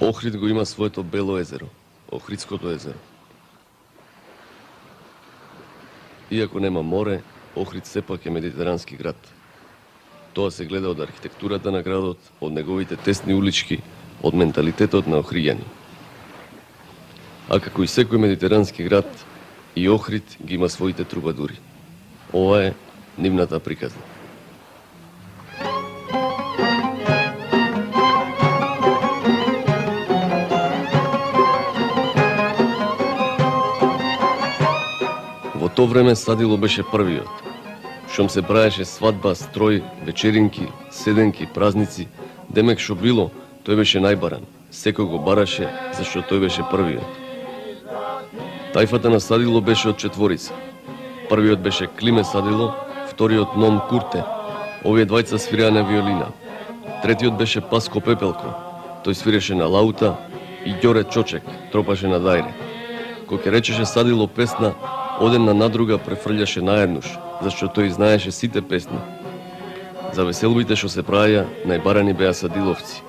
Охрид го има своето бело езеро, Охридското езеро. Иако нема море, Охрид сепак е медитерански град. Тоа се гледа од архитектурата на градот, од неговите тесни улички, од менталитетот на охриѓани. А како и секој медитерански град, и Охрид ги има своите трубадури. Ова е нивната приказна. Во то време садило беше првиот. Шом се правеше свадба, строј, вечеринки, седенки, празници, демек шо било, тој беше најбаран. Секој го бараше, зашто тој беше првиот. Тајфата на садило беше од четворица. Првиот беше Климе Садило, вториот Ном Курте. Овие двајца свираа на виолина. Третиот беше Паско Пепелко. Тој свиреше на лаута и Ѓоре Чочек тропаше на дајре. Кога ќе речеше Садило песна, оден на надруга префрљаше наеднуш, зашто тој знаеше сите песни. За веселбите што се правеја, најбарани беа садиловци,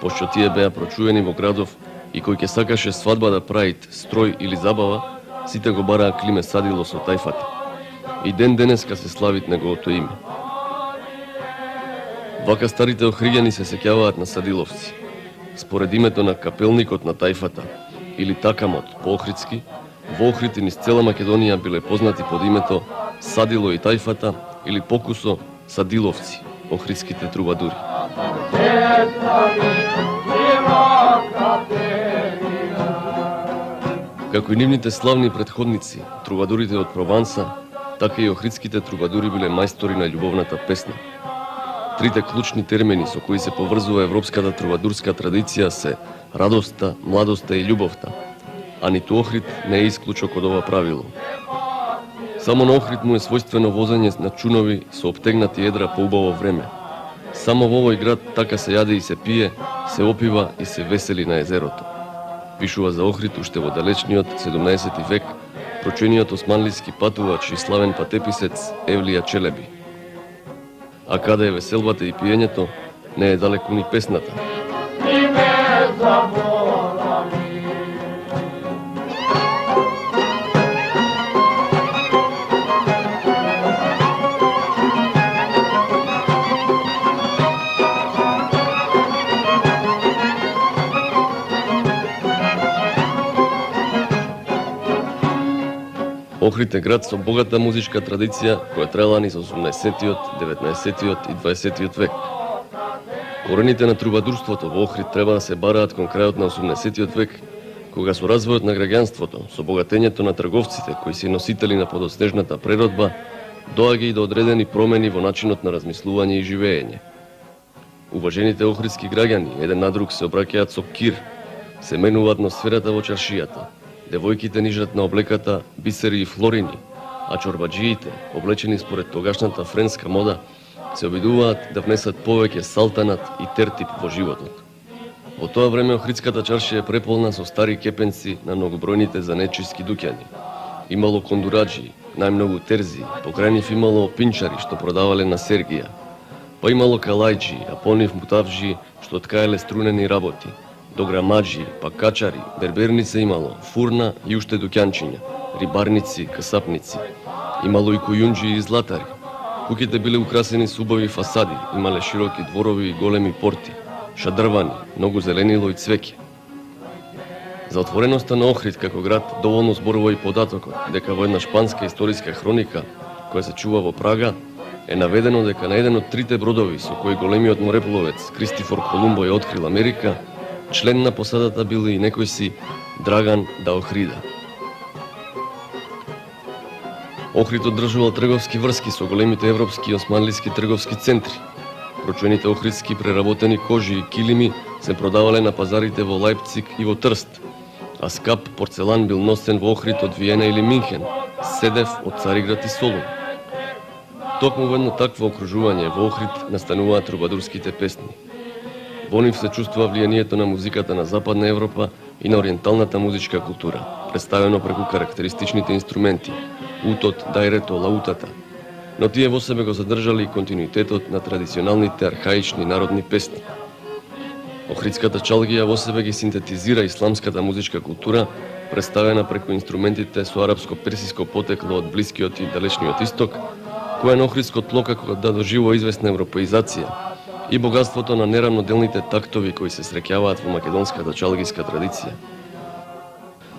пошто тие беа прочуени во градов и кој ќе сакаше свадба да правит, строј или забава, сите го бараа Климе Садило со тајфата. И ден денеска се славит неговото име. Вака старите охриѓани се сеќаваат на садиловци. Според името на капелникот на тајфата, или такамот по охридски, во Охрид и низ цела Македонија биле познати под името Садило и тајфата или покусо Садиловци, охридските трубадури. Како и нивните славни претходници, трубадурите од Прованса, така и охридските трубадури биле мајстори на љубовната песна. Трите клучни термини со кои се поврзува европската трубадурска традиција се радоста, младоста и љубовта, а ниту Охрид не е исклучок од ова правило. Само на Охрид му е својствено возење на чунови со обтегнати едра по убаво време. Само во овој град така се јаде и се пие, се опива и се весели на езерото. Пишува за Охрид уште во далечниот 17 век прочениот османлиски патувач и славен патеписец Евлија Челеби. А каде е веселбата и пиењето, не е далеку ни песната. Охрид е град со богата музичка традиција која трела низ 18-тиот, 19-тиот и 20-тиот век. Корените на трубадурството во Охрид треба да се бараат кон крајот на 18-тиот век, кога со развојот на граѓанството, со богатењето на трговците кои се носители на подоснежната природба, доаѓа и до одредени промени во начинот на размислување и живеење. Уважените охридски граѓани еден на друг се обраќаат со кир, се менува атмосферата во чаршијата. Девојките нижат на облеката бисери и флорини, а чорбаджиите, облечени според тогашната френска мода, се обидуваат да внесат повеќе салтанат и тертип во животот. Во тоа време охридската чаршија е преполна со стари кепенци на многобројните занечиски дуќани. Имало кондураджи, најмногу терзи, покрај нив имало пинчари што продавале на Сергија. Па имало калајджи, а по нив мутавджи што ткаеле струнени работи. До грамаджи, па качари, берберница имало, фурна и уште дуќанчиња, рибарници, касапници. Имало и кујунџи и златари. Куќите биле украсени со убави фасади, имале широки дворови и големи порти, шадрвани, многу зеленило и цвеќе. За отвореноста на Охрид како град доволно зборува и податокот дека во една шпанска историска хроника, која се чува во Прага, е наведено дека на еден од трите бродови со кои големиот морепловец Кристофор Колумбо ја открил Америка, член на посадата бил и некој си Драган да Охрида. Охрид одржувал трговски врски со големите европски и османлиски трговски центри. Прочуените охридски преработени кожи и килими се продавале на пазарите во Лајпциг и во Трст, а скап порцелан бил носен во Охрид од Виена или Минхен, Седев од Цариград и Солун. Токму во едно такво окружување во Охрид настануваат трубадурските песни. Во нив се чувствува влијанието на музиката на Западна Европа и на ориенталната музичка култура, представено преку карактеристичните инструменти, утот, дајрето, лаутата. Но тие во себе го задржали и континуитетот на традиционалните архаични народни песни. Охридската чалгија во себе ги синтетизира исламската музичка култура, представена преку инструментите со арапско-персиско потекло од Блискиот и Далечниот Исток, која на охридско тло како да доживува известна европеизација и богатството на неравноделните тактови кои се среќаваат во македонската чалгиска традиција.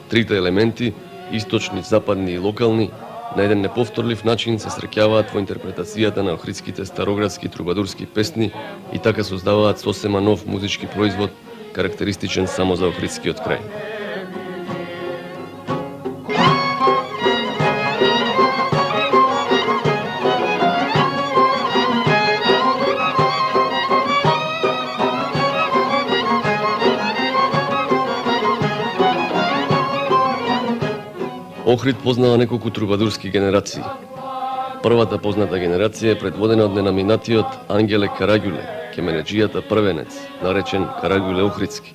Трите елементи, источни, западни и локални, на еден неповторлив начин се среќаваат во интерпретацијата на охридските староградски трубадурски песни и така создаваат сосема нов музички производ, карактеристичен само за охридскиот крај. Охрид познава неколку трубадурски генерации. Првата позната генерација е предводена од ненаминатиот Ангеле Караѓуле, кеменеджијата првенец, наречен Караѓуле Охридски,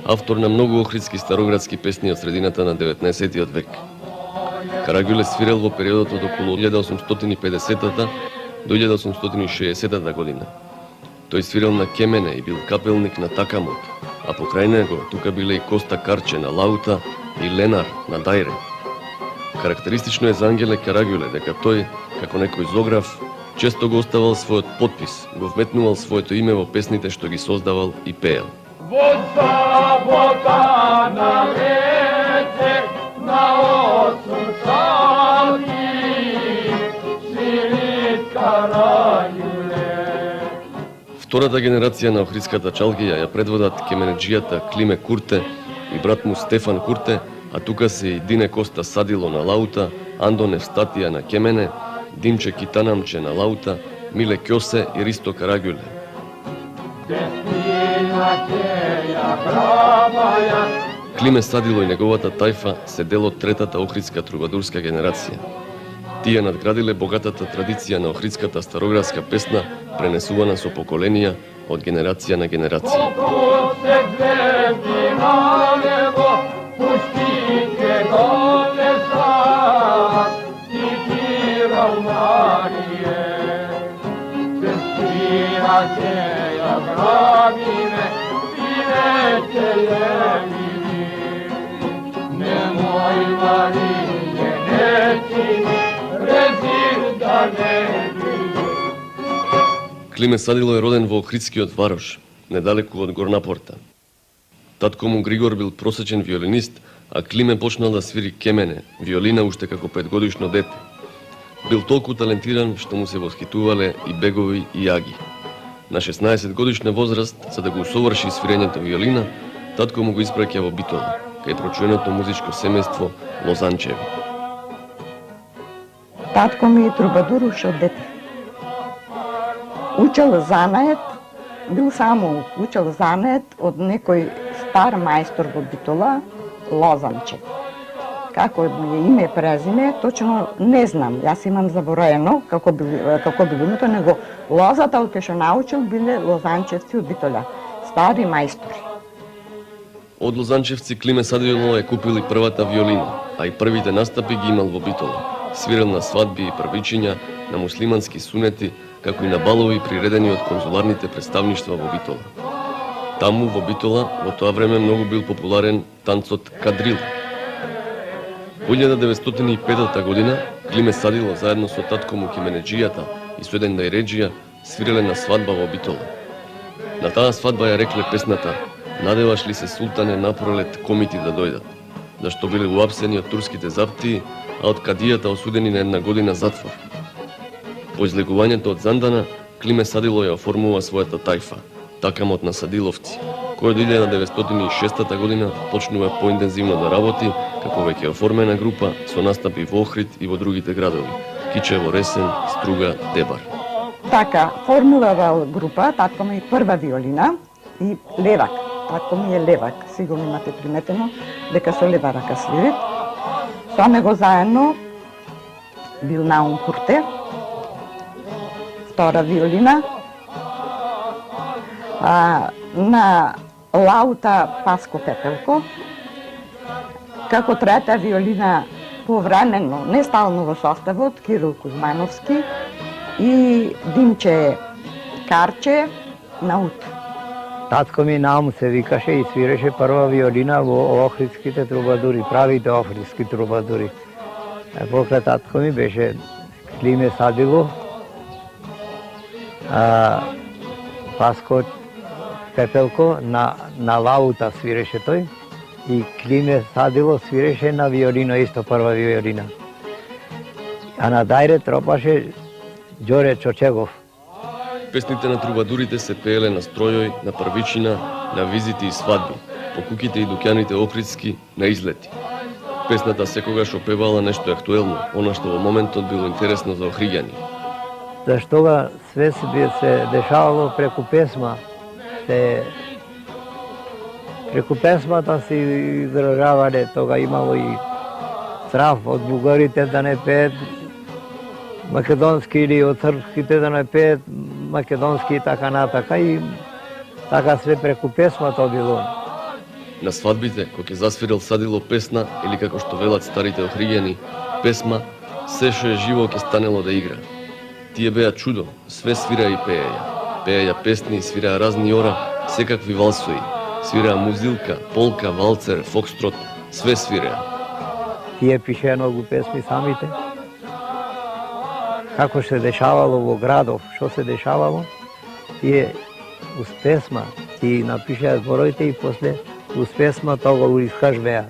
автор на многу охридски староградски песни од средината на 19 век. Караѓуле свирел во периодот од околу 1850 до 1860 година. Тој свирел на кемене и бил капелник на такамот, а покрај него тука биле и Коста Карче на лаута и Ленар на дајре. Карактеристично е за Ангеле Караѓуле дека тој, како некој зограф, често го оставал својот подпис, го вметнувал своето име во песните што ги создавал и пеел. Втората генерација на охридската чалгија ја предводат кеменеджијата Климе Курте и брат му Стефан Курте, а тука се и Дине Коста Садило на лаута, Андо Невстатија на кемене, Димче Китанамче на лаута, Миле Кјосе и Ристо Караѓуле. Климе Садило и неговата тајфа се дел од третата охридска трубадурска генерација. Тие надградиле богатата традиција на охридската староградска песна, пренесувана со поколенија од генерација на генерација. Климе Садило е роден во Охридскиот Варош, недалеку од Горна Порта. Татко му Григор бил просечен виолинист, а Климе почнал да свири кемене, виолина уште како 5-годишно дете. Бил толку талентиран што му се восхитувале и бегови и јаги. На 16 годишна возраст, за да го усоврши свирењето виолина, татко му го испраќа во Битола, кај прочуеното музичко семејство Лозанчеви. Татко ми е трубадур уште од дете. Учел занает, бил само учел занает од некој стар мајстор во Битола, Лозанчев. Како му е име, презиме, точно не знам. Јас имам забораено како било името, него лозата од што научил биле лозанчевци од Битола, стари мајстори. Од лозанчевци Климе Садило е купил и првата виолина, а и првите настапи ги имал во Битола. Свирел на свадби и првичиња, на муслимански сунети, како и на балови приредени од конзуларните представништва во Битола. Таму во Битола во тоа време многу бил популарен танцот кадрил. Во 1905 година Климе Садило заедно со татко му кеменеджијата и со еден најреджија свиреле на свадба во Битола. На таа свадба ја рекле песната "Надеваш ли се султане напролет комити да дојдат", зашто биле уапсени од турските заптии, а од кадијата осудени на 1 година затвор. По излегувањето од Зандана, Климе Садило ја оформува својата тајфа, Такамот на Садиловци, кој од 1906 година почнува поинтензивно да работи како веќе оформена група со настапи во Охрид и во другите градови – Кичево, Ресен, Струга, Дебар. Така, формулирал група, татко ми е прва виолина и левак. Татко ми е левак, сигурно имате приметено дека со лева рака свири. Со него заедно бил Наум Курте, втора виолина, на лаута Паско Пепелко, како трета виолина повремено, не стално во составот, Кирил Кузмановски и Димче Карче на ут. Татко ми Наум се викаше и свиреше прва виолина во охридските трубадури, правите охридски трубадури. Покрај татко ми беше Климе Садилов, Паско Пепелко на лаута свиреше тој и Климе Садилов свиреше на виолино, исто прва виолина. А на дајре тропаше Ѓоре Чочегов. Песните на трубадурите се пееле на стројој, на првичина, на визити и свадби, по куќите и дуќаните охридски, на излети. Песната секогаш опевала нешто актуелно, она што во моментот било интересно за охриѓани. Заштога све се дешавало преку песма. Преку песмата се изражавале, тога имало и страв од бугарите да не пеат македонски или од српските да не пеат македонски и така натака, и така све преку песмата било. На свадбите, кога ќе засвирил Садило песна, или како што велат старите охриѓани, песма, се што е живо ќе станело да игра. Тие беа чудо, све свира и пееја. Пееја песни, свираа разни ора, секакви валсои. Свираа музилка, полка, валцер, фокстрот, све свираа. Тие пишеа многу песми самите. Како се дешавало во градов, што се дешавало, тие уз песма, ти напишеа збороите и после уз песма тоа го искажбеа.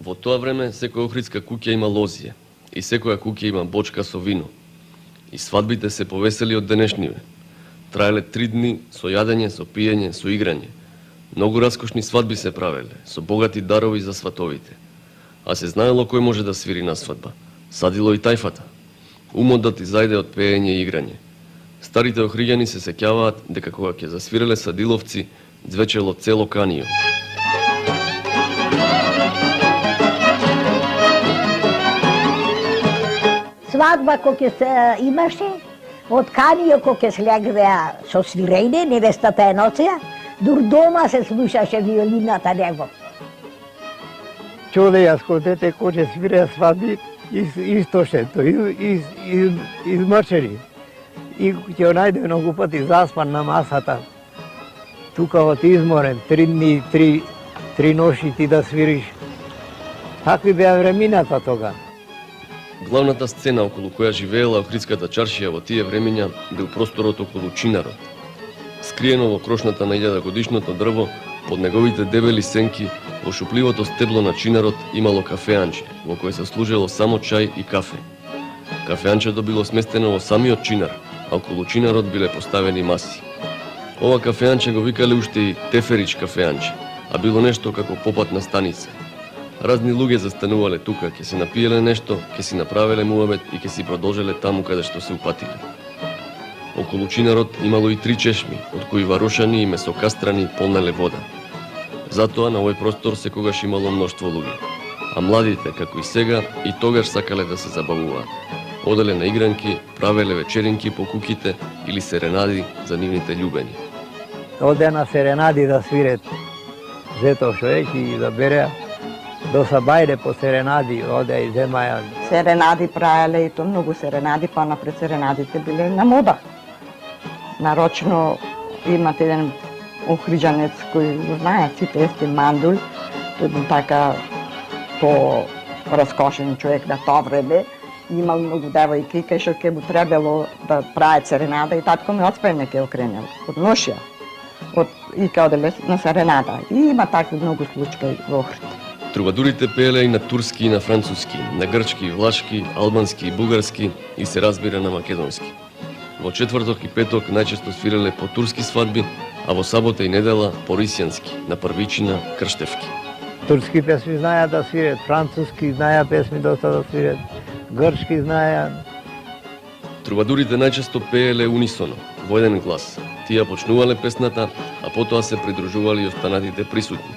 Во тоа време секоја охридска куќа има лозија и секоја куќа има бочка со вино. И свадбите се повесели од денешниве. Траеле 3 дни со јадење, со пиење, со играње. Многу раскошни свадби се правеле, со богати дарови за сватовите. А се знаело кој може да свири на свадба. Садило и тајфата. Умот да ти зајде од пеење и играње. Старите охриѓани се сеќаваат дека кога ќе засвиреле садиловци, звечело цело Канио. Свадба кога се имаше, од Канио кога се легвеа со свирење, невестата е ноцеа, дур дома се слушаше виолината него. Чуде јас кој дете кој ќе свиреа свадби, истошето, измрчени. И ќе најде многу пати заспан на масата. Тука од изморен, 3 дни, 3 ноши ти да свириш. Такви беа времината тога. Главната сцена околу која живеела охридската чаршија во тие времења бил просторот околу чинарот. Скриено во крошната на 1000-годишното дрво, под неговите дебели сенки, во шупливото стебло на чинарот имало кафеанче, во кое се служело само чај и кафе. Кафеанчето било сместено во самиот чинар, а околу чинарот биле поставени маси. Ова кафеанче го викале уште и Теферич кафеанче, а било нешто како попатна станица. Разни луѓе застанувале тука, ќе се напиеле нешто, ќе си направеле муабет и ќе си продолжеле таму каде што се упатиле. Околу чинарот имало и 3 чешми, од кои варошани и месокастрани полнеле вода. Затоа на овој простор секогаш имало мноштво луѓе. А младите, како и сега, и тогаш сакале да се забавуваат. Оделе на игранки, правеле вечеринки по куќите или серенади за нивните љубени. Оде на серенади да свирет. Зето шоеки и да береа. До Сабајде по серенади, оде и земаја. Серенади правеле и то многу серенади, па напред серенадите биле на мода. Нарочно имате еден охриđanец кој знае сите есте Мандул, тој бил така по-раскошен човек на тоа време. Имал многу девојки кај што ќе му требало да прави серенада и татко ми отспреме ќе окренел од ношија. И као оделе на серенада. И има такви многу случаи во Охрид. Трубадурите пееле и на турски и на француски, на грчки, влашки, албански и бугарски и се разбира на македонски. Во четврток и петок најчесто свиреле по турски свадби, а во сабота и недела по рисјански, на првичина, крштевки. Турски песми знаеа да свират, француски знаеа песми доста да свират, грчки знаеа. Трубадурите најчесто пееле унисоно, во еден глас. Тие почнувале песната, а потоа се придружували и останатите присутни.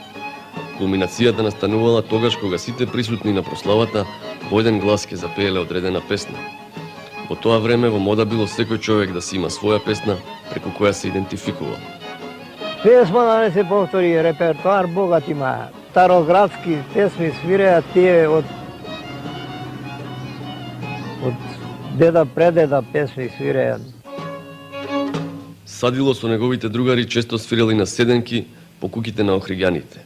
Кулминацијата настанувала тогаш кога сите присутни на прославата во еден глас ќе запееле одредена песна. Во тоа време во мода било секој човек да си има своја песна преку која се идентификува. Песма да не се повтори, репертуар богат има. Староградски песми свиреа тие од деда предеда песми свиреа. Садило со неговите другари често свирели на седенки по куќите на охриѓаните.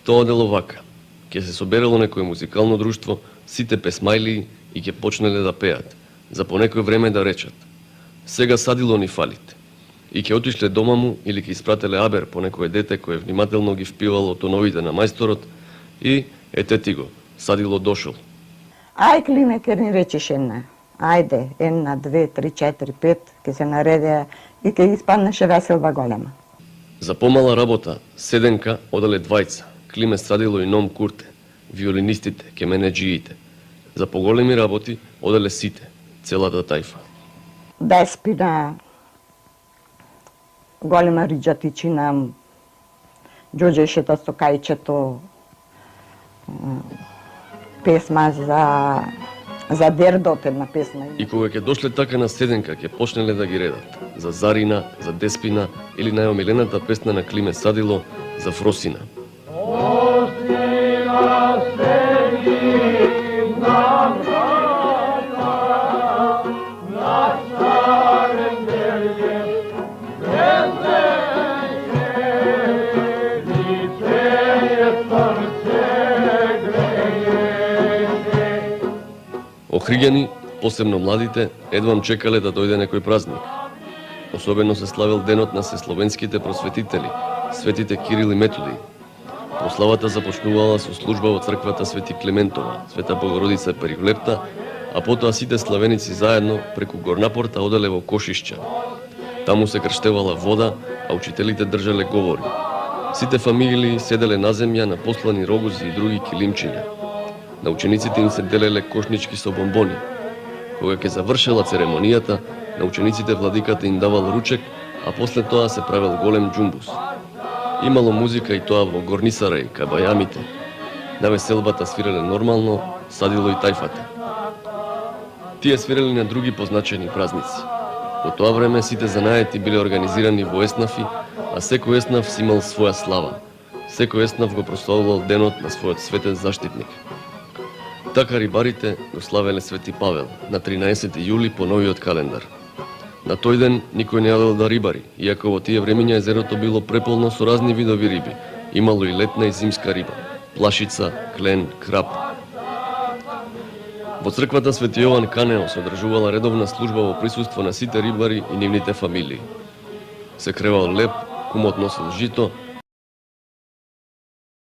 Тоа дело вака. Ќе се соберало некое музикално друштво, сите песмајлии и ќе почнеле да пеат. За по некој време да речат: сега Садило ни фалите. И ќе отишле дома му или ќе испрателе абер по некое дете кое внимателно ги впивало тоновите на мајсторот и ете ти го, Садило дошол. Ај, Климе, ке ни речеш една. Ајде, една, две, три, четири, пет, ке се наредеа и ке испаднеше веселба голема. За помала работа, седенка одале двајца, Климе Садило и Ном Курте, виолинистите, кеменеджиите. За поголеми работи одале сите, целата тајфа. Деспина, голема Риджатичина, Ѓоđешето Стокајчето, песма за Дердот, една песма. И кога ќе дошле така на седенка, ќе почнеле да ги редат. За Зарина, за Деспина или најомилената песна на Климе Садило за Фросина. Охриѓани, посебно младите, едвам чекале да дојде некој празник. Особено се славел денот на сесловенските просветители, светите Кирил и Методи. Прославата започнувала со служба во црквата Свети Клементова, Света Богородица Перивлепта, а потоа сите славеници заедно преку Горнапорта оделе во Кошишќа. Таму се крштевала вода, а учителите држале говори. Сите фамилии седеле на земја на послани рогози и други килимчиња. На учениците им се делеле кошнички со бомбони. Кога ќе завршела церемонијата, на учениците владиката им давал ручек, а после тоа се правел голем џумбус. Имало музика и тоа во Горнисара и Кабајамите. На веселбата свиреле нормално, Садило и тајфата. Тие свирели на други позначени празници. Во тоа време сите занаети биле организирани во еснафи, а секој еснаф си имал своја слава. Секој еснаф го прославувал денот на својот светен заштитник. Така рибарите го славеле Свети Павел на 13 јули по новиот календар. На тој ден никој не јадел да рибари, иако во тие времиња езерото било преполно со разни видови риби. Имало и летна и зимска риба, плашица, клен, крап. Во црквата Свети Јован Канео се одржувала редовна служба во присуство на сите рибари и нивните фамилии. Се кревал леп, кумот носел жито,